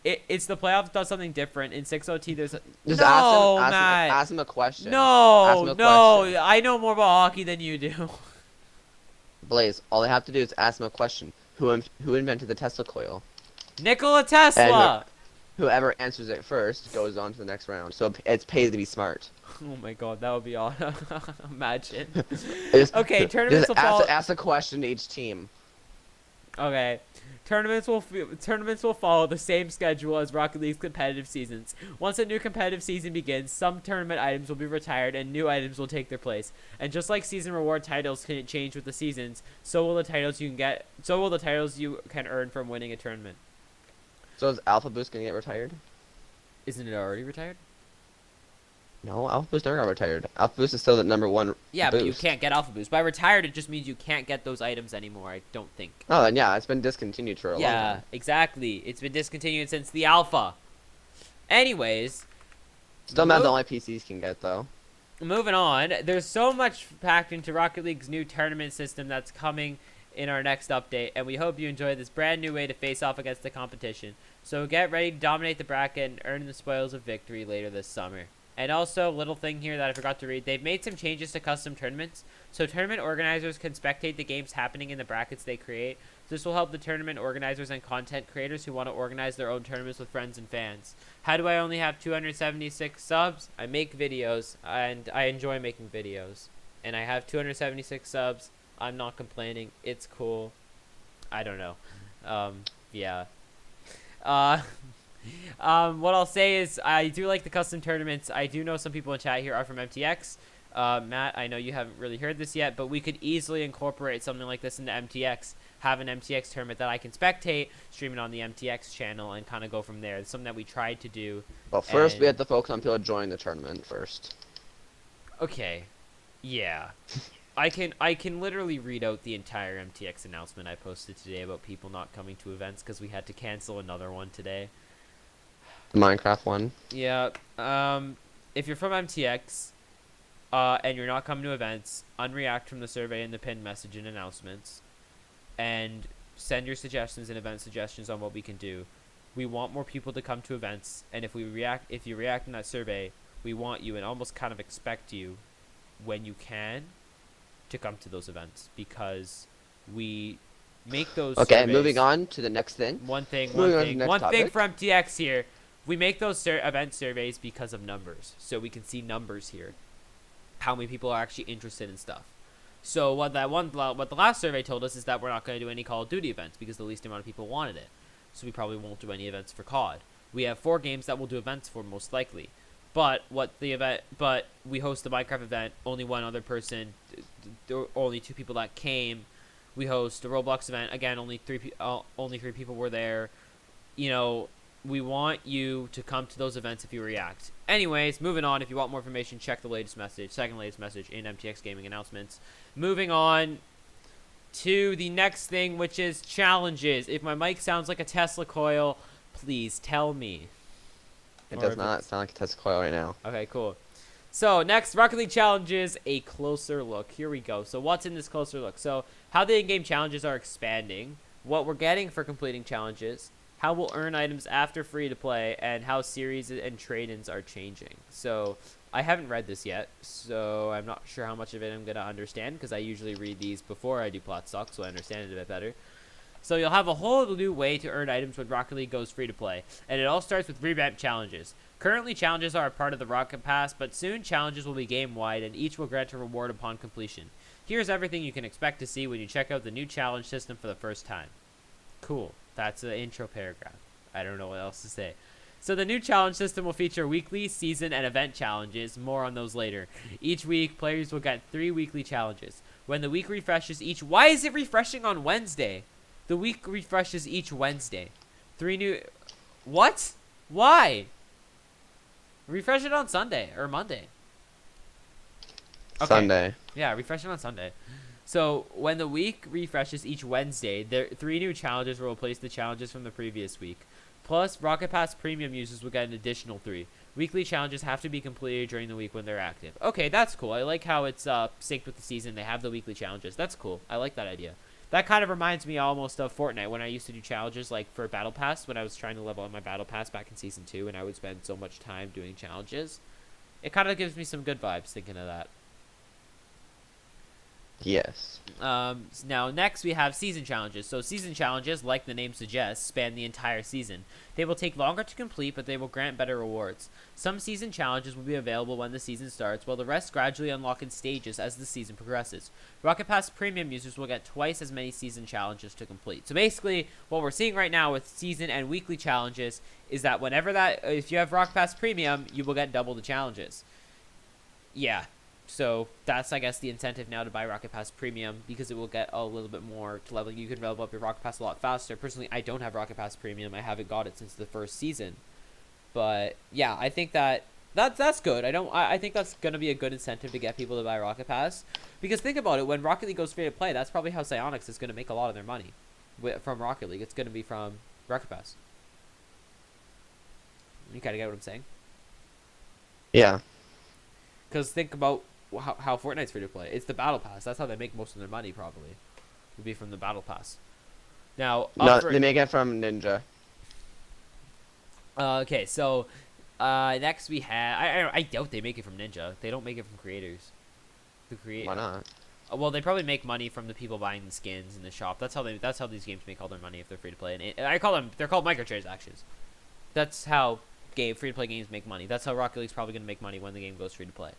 It's the playoffs does something different. In 6OT, there's a... Just no, ask Matt. ask him a question. Ask No, him a no. question. I know more about hockey than you do. Blaze, all they have to do is ask him a question. Who invented the Tesla coil? Nikola Tesla. Whoever answers it first goes on to the next round. So it's pays to be smart. Oh my god, that would be awesome. Imagine. Just- Okay, tournaments just will follow. ask a question to each team. Okay. Tournaments will follow the same schedule as Rocket League's competitive seasons. Once a new competitive season begins, some tournament items will be retired and new items will take their place. And just like season reward titles can change with the seasons, so will the titles you can earn from winning a tournament. So is Alpha Boost gonna get retired? Isn't it already retired? No, Alpha Boost never got retired. Alpha Boost is still the #1 Yeah, boost. but you can't get Alpha Boost. By retired, it just means you can't get those items anymore, I don't think. Oh, then yeah, it's been discontinued for a long Yeah, time. exactly. It's been discontinued since the Alpha. Anyways, Still not the only PCs can get though. moving on. There's so much packed into Rocket League's new tournament system that's coming in our next update, and we hope you enjoy this brand new way to face off against the competition. So get ready to dominate the bracket and earn the spoils of victory later this summer. And also, little thing here that I forgot to read, they've made some changes to custom tournaments, so tournament organizers can spectate the games happening in the brackets they create. This will help the tournament organizers and content creators who want to organize their own tournaments with friends and fans. How do I only have 276 subs? I make videos, and I enjoy making videos. And I have 276 subs. I'm not complaining. It's cool. I don't know. Yeah. What I'll say is I do like the custom tournaments. I do know some people in chat here are from MTX. Matt, I know you haven't really heard this yet, but we could easily incorporate something like this into MTX. Have an MTX tournament that I can spectate, stream it on the MTX channel, and kind of go from there. It's something that we tried to do. But first, we And- have to focus on people joining the tournament first. Okay. Yeah. I can literally read out the entire MTX announcement I posted today about people not coming to events because we had to cancel another one today. The Minecraft one. Yeah. If you're from MTX, and you're not coming to events, unreact from the survey in the pinned message and announcements, and send your suggestions and event suggestions on what we can do. We want more people to come to events, and if you react in that survey, we want you and almost kind of expect you, when you can, to come to those events because we make those. Okay, surveys. moving on to the next thing. One thing Moving on to the next for topic. MTX here. We make those event surveys because of numbers, so we can see numbers here, how many people are actually interested in stuff. So what the last survey told us is that we're not going to do any Call of Duty events because the least amount of people wanted it. So we probably won't do any events for COD. We have 4 games that we'll do events for most likely. But we host the Minecraft event. Only one other person, only 2 people that came. We host the Roblox event again. Only 3 people were there. You know, we want you to come to those events if you react. Anyways, moving on. If you want more information, check the second latest message in MTX Gaming announcements. Moving on to the next thing, which is challenges. If my mic sounds like a Tesla coil, please tell me. It Or does if not sound like a Tesla coil right now. Okay, cool. So next, Rocket League challenges, a closer look. Here we go. So what's in this closer look? So how the in-game challenges are expanding, what we're getting for completing challenges, how we'll earn items after free-to-play, and how series and trade-ins are changing. So I haven't read this yet, so I'm not sure how much of it I'm going to understand, because I usually read these before I do PlatsTalk, so I understand it a bit better. So you'll have a whole new way to earn items when Rocket League goes free-to-play, and it all starts with revamped challenges. Currently, challenges are a part of the Rocket Pass, but soon challenges will be game-wide, and each will grant a reward upon completion. Here's everything you can expect to see when you check out the new challenge system for the first time. Cool. That's the intro paragraph. I don't know what else to say. So the new challenge system will feature weekly, season, and event challenges. More on those later. Each week, players will get 3 weekly challenges. When the week refreshes each... Why is it refreshing on Wednesday? The week refreshes each Wednesday. 3 new... What? Why? Refresh it on Sunday or Monday. Okay. Sunday. Yeah, refresh it on Sunday. So when the week refreshes each Wednesday, 3 new challenges will replace the challenges from the previous week. Plus, Rocket Pass Premium users will get an additional 3. Weekly challenges have to be completed during the week when they're active. Okay, that's cool. I like how it's synced with the season. They have the weekly challenges. That's cool. I like that idea. That kind of reminds me almost of Fortnite when I used to do challenges like for Battle Pass when I was trying to level up my Battle Pass back in Season 2 and I would spend so much time doing challenges. It kind of gives me some good vibes thinking of that. Yes. Now, next we have season challenges. So season challenges, like the name suggests, span the entire season. They will take longer to complete, but they will grant better rewards. Some season challenges will be available when the season starts, while the rest gradually unlock in stages as the season progresses. Rocket Pass Premium users will get twice as many season challenges to complete. So basically, what we're seeing right now with season and weekly challenges is that if you have Rocket Pass Premium, you will get double the challenges. Yeah. So that's, I guess, the incentive now to buy Rocket Pass Premium because it will get a little bit more to leveling. You can level up your Rocket Pass a lot faster. Personally, I don't have Rocket Pass Premium. I haven't got it since the first season. But yeah, I think that's good. I think that's gonna be a good incentive to get people to buy Rocket Pass because think about it. When Rocket League goes free to play, that's probably how Psyonix is gonna make a lot of their money from Rocket League. It's gonna be from Rocket Pass. You kind of get what I'm saying? Yeah. Because think about how Fortnite's free to play. It's the Battle Pass. That's how they make most of their money, probably. Would be from the Battle Pass. Now, no, they make it from Ninja. Okay, so next we have. I doubt they make it from Ninja. They don't make it from creators. Why not? Well, they probably make money from the people buying the skins in the shop. That's how these games make all their money if they're free to play. And they're called microtransactions. That's how free to play games make money. That's how Rocket League's probably gonna make money when the game goes free to play.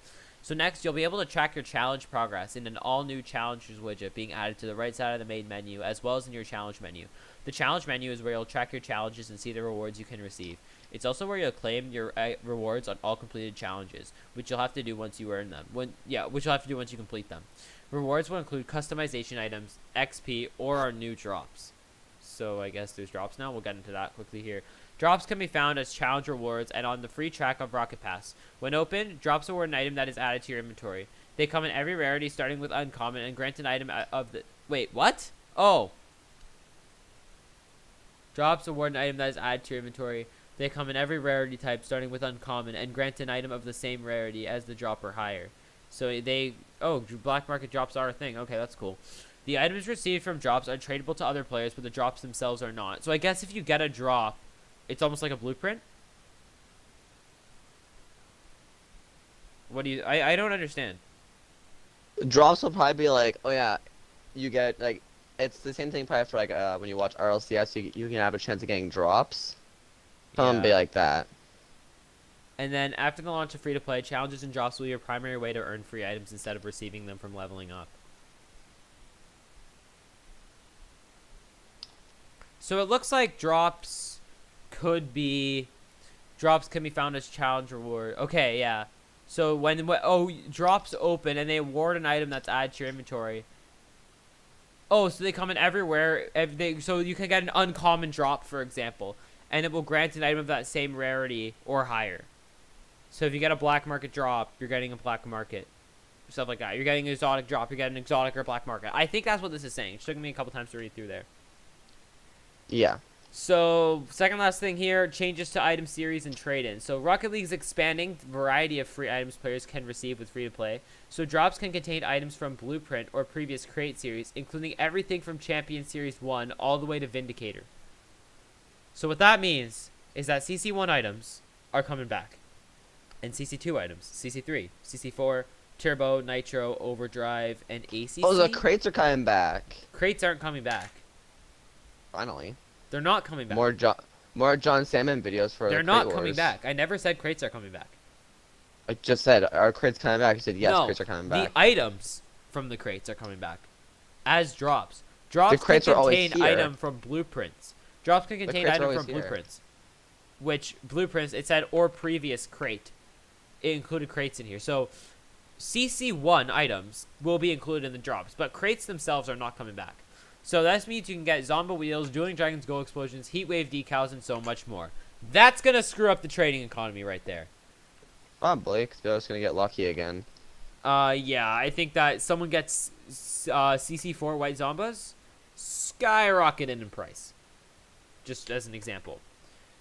So next, you'll be able to track your challenge progress in an all-new challenges widget being added to the right side of the main menu, as well as in your challenge menu. The challenge menu is where you'll track your challenges and see the rewards you can receive. It's also where you'll claim your rewards on all completed challenges, which you'll have to do once you earn them. Which you'll have to do once you complete them. Rewards will include customization items, XP, or our new drops. So I guess there's drops now. We'll get into that quickly here. Drops can be found as challenge rewards and on the free track of Rocket Pass. When opened, drops award an item that is added to your inventory. They come in every rarity starting with uncommon and grant an item of the... Wait, what? Oh. Drops award an item that is added to your inventory. They come in every rarity type starting with uncommon and grant an item of the same rarity as the drop or higher. So they... Oh, black market drops are a thing. Okay, that's cool. The items received from drops are tradable to other players, but the drops themselves are not. So I guess if you get a drop, it's almost like a blueprint? What do you... I don't understand. Drops will probably be like, oh yeah, you get, like, it's the same thing probably for, like, when you watch RLCS, you can have a chance of getting drops. Probably be like that. And then after the launch of free-to-play, challenges and drops will be your primary way to earn free items instead of receiving them from leveling up. So it looks like drops can be found as challenge reward. Okay, yeah. So when drops open and they award an item that's added to your inventory. Oh, so they come in everywhere. So you can get an uncommon drop, for example, and it will grant an item of that same rarity or higher. So if you get a black market drop, you're getting a black market. Stuff like that. You're getting an exotic drop, you're getting an exotic or black market. I think that's what this is saying. It took me a couple times to read through there. Yeah. So, second last thing here, changes to item series and trade-in. So, Rocket League is expanding the variety of free items players can receive with free-to-play. So, drops can contain items from Blueprint or previous Crate series, including everything from Champion Series 1 all the way to Vindicator. So what that means is that CC1 items are coming back. And CC2 items, CC3, CC4, Turbo, Nitro, Overdrive, and ACC. Oh, the crates are coming back. Crates aren't coming back. Finally. They're not coming back. More John Salmon videos for They're the not Crate coming Wars. back. I never said crates are coming back. I just said, are crates coming back? You said, yes, No, crates are coming back. the items from the crates are coming back as drops. Drops crates can are always contain here. item from blueprints. Drops can contain crates are item from always here. blueprints. Which blueprints, it said, or previous crate. It included crates in here. So CC1 items will be included in the drops, but crates themselves are not coming back. So that means you can get Zomba wheels, Dueling Dragons gold explosions, Heatwave decals, and so much more. That's going to screw up the trading economy right there. Probably, because they're just going to get lucky again. Yeah, I think that someone gets CC4 white Zombas, skyrocketed in price. Just as an example.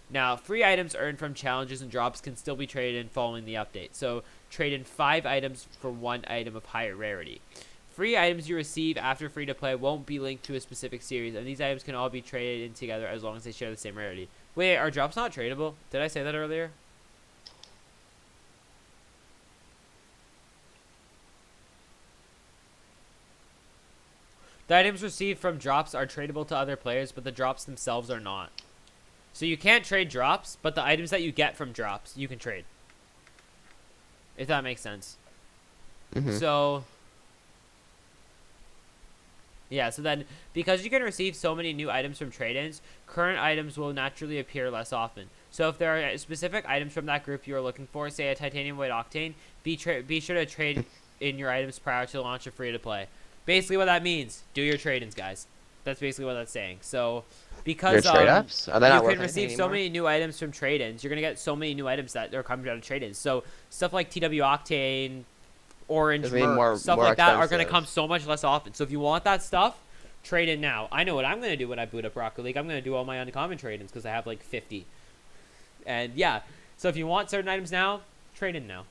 Now, free items earned from challenges and drops can still be traded in following the update. So, trade in 5 items for 1 item of higher rarity. Free items you receive after free-to-play won't be linked to a specific series, and these items can all be traded in together as long as they share the same rarity. Wait, are drops not tradable? Did I say that earlier? The items received from drops are tradable to other players, but the drops themselves are not. So you can't trade drops, but the items that you get from drops, you can trade. If that makes sense. Mm-hmm. So, yeah, so then, because you can receive so many new items from trade-ins, current items will naturally appear less often. So if there are specific items from that group you are looking for, say a titanium white octane, be sure to trade in your items prior to the launch of free-to-play. Basically what that means, do your trade-ins, guys. That's basically what that's saying. So, because Your trade-ups? Are they not you worth can receive anything so anymore? many new items from trade-ins, you're going to get so many new items that are coming out of trade-ins. So, stuff like TW Octane, Orange, It's gonna be Merc, stuff more like that are going to expensive. come so much less often. So, if you want that stuff, trade in now. I know what I'm going to do when I boot up Rocket League. I'm going to do all my uncommon trade-ins because I have like 50. And yeah, so if you want certain items now, trade in now.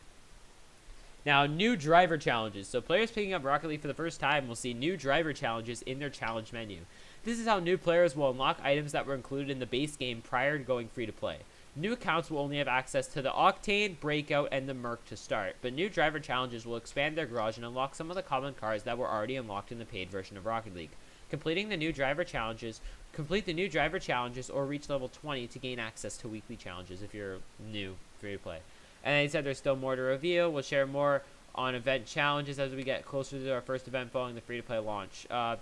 Now, new driver challenges. So players picking up Rocket League for the first time will see new driver challenges in their challenge menu. This is how new players will unlock items that were included in the base game prior to going free to play. New accounts will only have access to the Octane, Breakout, and the Merc to start, but new driver challenges will expand their garage and unlock some of the common cars that were already unlocked in the paid version of Rocket League. Complete the new driver challenges, or reach level 20 to gain access to weekly challenges if you're new free to play. And they said there's still more to reveal. We'll share more on event challenges as we get closer to our first event following the free-to-play launch. I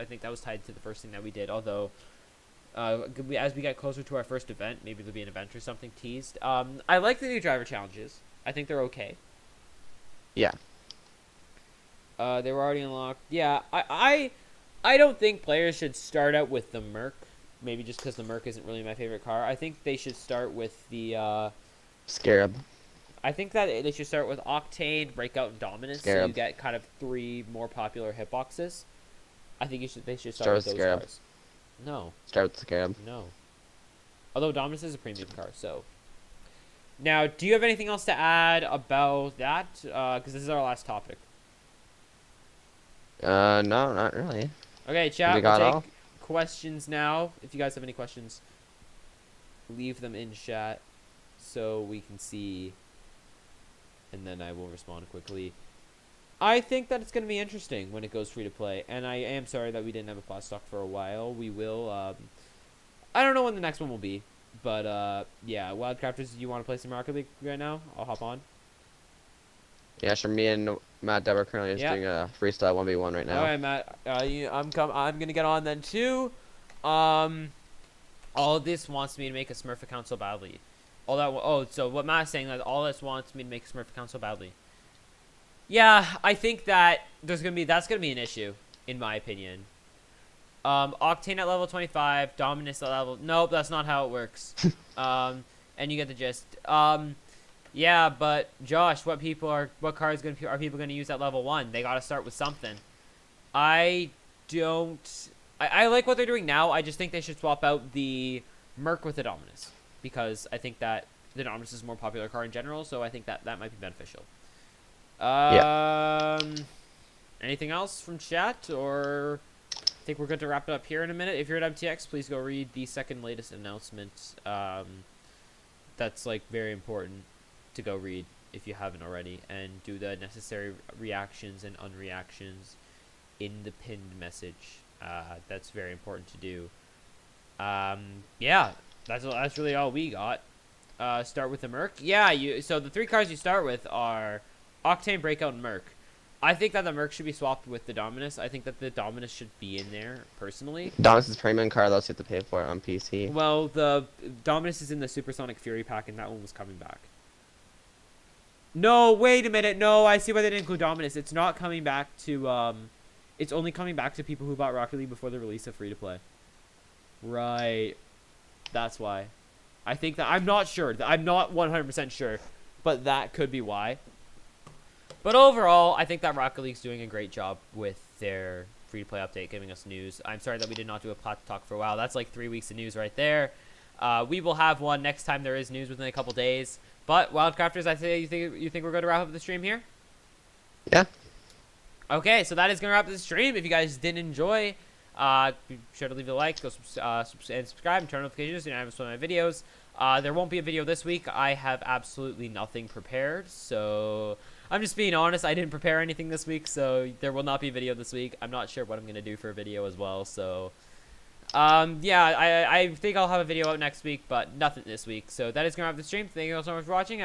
think that was tied to the first thing that we did, although as we get closer to our first event, maybe there'll be an event or something teased. I like the new driver challenges. I think they're okay. Yeah. They were already unlocked. Yeah, I don't think players should start out with the Merc, maybe just because the Merc isn't really my favorite car. I think they should start with the... Scarab. I think that they should start with Octane, Breakout, and Dominance, so Scarab. you get kind of 3 more popular hitboxes. I think they should Start start with with those Scarab. cars. No, Start with Scarab. no. Although Dominance is a premium car, so. Now, do you have anything else to add about that? Because this is our last topic. No, not really. Okay, chat, We we'll got take all? questions now. If you guys have any questions, leave them in chat so we can see, and then I will respond quickly. I think that it's going to be interesting when it goes free to play, and I am sorry that we didn't have a PlatsTalk for a while. We will, I don't know when the next one will be, but yeah, Wildcrafters, do you want to play some Rocket League right now? I'll hop on. Yeah, sure. Me and Matt Deb are currently just doing a freestyle 1v1 right now. All right, Matt. I'm gonna get on then too. All this wants me to make a Smurf account so badly. So what Matt's saying is all this wants me to make a Smurf account so badly. Yeah, I think that that's gonna be an issue in my opinion. Octane at level 25, Dominus at level. Nope, that's not how it works. And you get the gist. Yeah, but Josh, what cards are people gonna use at level 1? They gotta start with something. I like what they're doing now. I just think they should swap out the Merc with the Dominus, because I think that the Dominus is a more popular card in general, so I think that might be beneficial. Yeah. Anything else from chat, or think we're good to wrap it up here in a minute. If you're at MTX, please go read the second latest announcement. That's like very important to go read if you haven't already, and do the necessary reactions and unreactions in the pinned message. That's very important to do. Yeah, that's really all we got. Start with the Merc. Yeah, so the 3 cars you start with are Octane, Breakout, and Merc. I think that the Merc should be swapped with the Dominus. I think that the Dominus should be in there, personally. Dominus' premium car, though, so you have to pay for it on PC. Well, the Dominus is in the Supersonic Fury pack, and that one was coming back. No, wait a minute. No, I see why they didn't include Dominus. It's not coming back to, it's only coming back to people who bought Rocket League before the release of free-to-play. Right. That's why. I think that, I'm not sure. I'm not 100% sure, but that could be why. But overall, I think that Rocket League's doing a great job with their free-to-play update, giving us news. I'm sorry that we did not do a PlatsTalk for a while. That's like 3 weeks of news right there. We will have one next time there is news within a couple days. But Wildcrafters, I say you think we're going to wrap up the stream here? Yeah. Okay, so that is going to wrap up the stream. If you guys did enjoy, be sure to leave a like, go and subscribe, and turn notifications so you don't miss one of my videos. There won't be a video this week. I have absolutely nothing prepared, so I'm just being honest. I didn't prepare anything this week, so there will not be a video this week. I'm not sure what I'm going to do for a video as well, so yeah, I think I'll have a video out next week, but nothing this week. So that is going to wrap up the stream. Thank you all so much for watching.